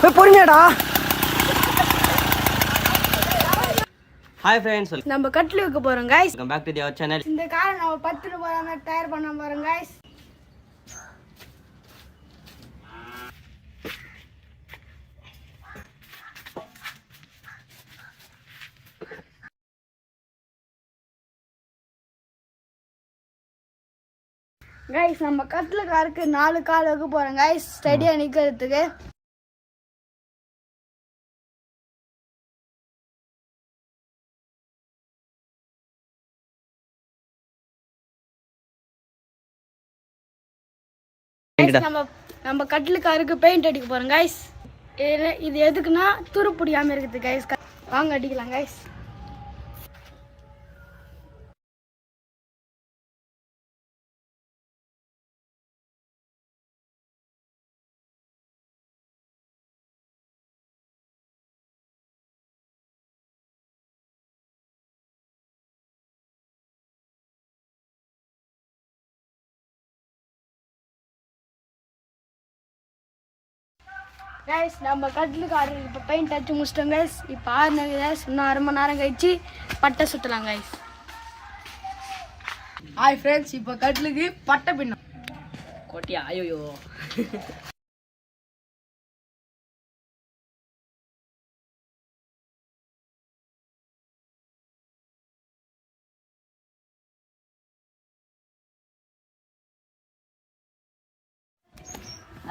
பொறுமையாடா. Hi friends, நம்ம கட்லி வைக்க போறோம் guys. Welcome back to the channel. இந்த காரை நம்ம 10 ரூபாய்ல தயார் பண்ண போறோம் गाइस. गाइस நம்ம கட்ல காருக்கு 4 கால் வைக்க போறோம் गाइस, ஸ்டடியா நிக்கிறதுக்கு. நம்ம கட்ல காருக்கு பெயிண்ட் அடிக்க போறோம் गाइस. இது எதுக்குன்னா துரு பிடிக்காம இருக்குது गाइस. வாங்க அடிக்கலாம் गाइस. गाइस நம்ம கட்ல காரு இப்போ பெயிண்ட் அடிச்சு முடிச்சிட்டோம் गाइस. இப்போ ஆறுனது गाइस, இன்னும் 1/2 மணி நேரம் கழிச்சு பட்டை சுத்தலாம் गाइस. ஹாய் ஃப்ரெண்ட்ஸ், இப்போ கட்லுக்கு பட்டை பின்னும். கோட்டியா ஐயோ.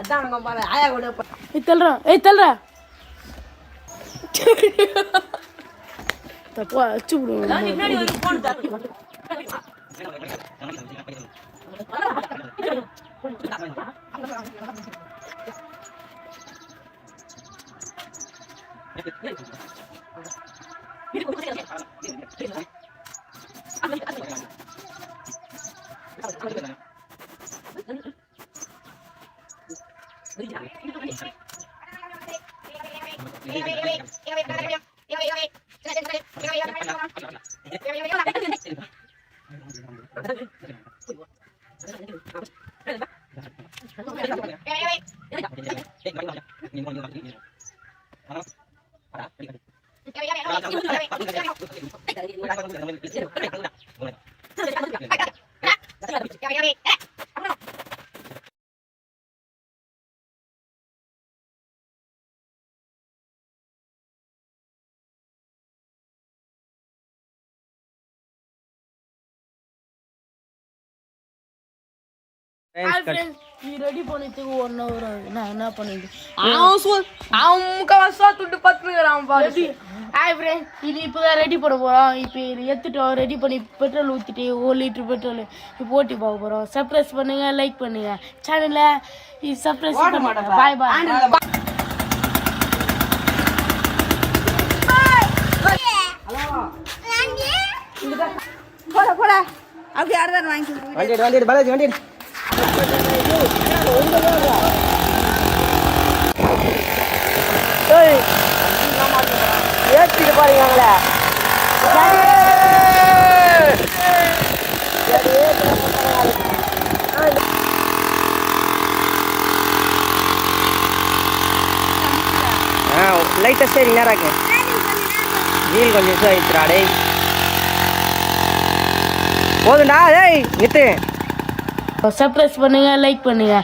அதான் நம்ம பாரு ஆயா கூட தல்றா தப்பா அச்சு விடுவோம். முன்னாடி ஒரு போன் தட்டி ரெடி பண்ணிட்டு 1 hour நான் என்ன பண்ணிட்டு அவன் முக்கவாசா துட்டு பத்துக்கிறான் பாரு. ஹாய் ஃப்ரெண்ட்ஸ், இது இப்போதான் ரெடி பண்ண போறோம். இப்போ இது எடுத்துட்டோம், ரெடி பண்ணி பெட்ரோல் ஊற்றிட்டு 1 லிட்டர் பெட்ரோல் இப்போ ஓட்டி பார்க்க போறோம். சப்ஸ்கிரைப் பண்ணுங்க, லைக் பண்ணுங்க, சேனலை சப்ஸ்கிரைப் பண்ணுங்க. பாய் பாய். போட அப்படி யாரும் வாங்கி வண்டி பாலாஜி வண்டி ஏற்றிட்டு பாருங்களே. லைட்டா சரி நேராக்கு வீல் கொஞ்சம் நிமிஷம் ஆயிடுச்சுடா. டேய் போதுண்டா, டேய் நித்து. சப்ஸ்கிரைப் பண்ணுங்க, லைக் பண்ணுங்க.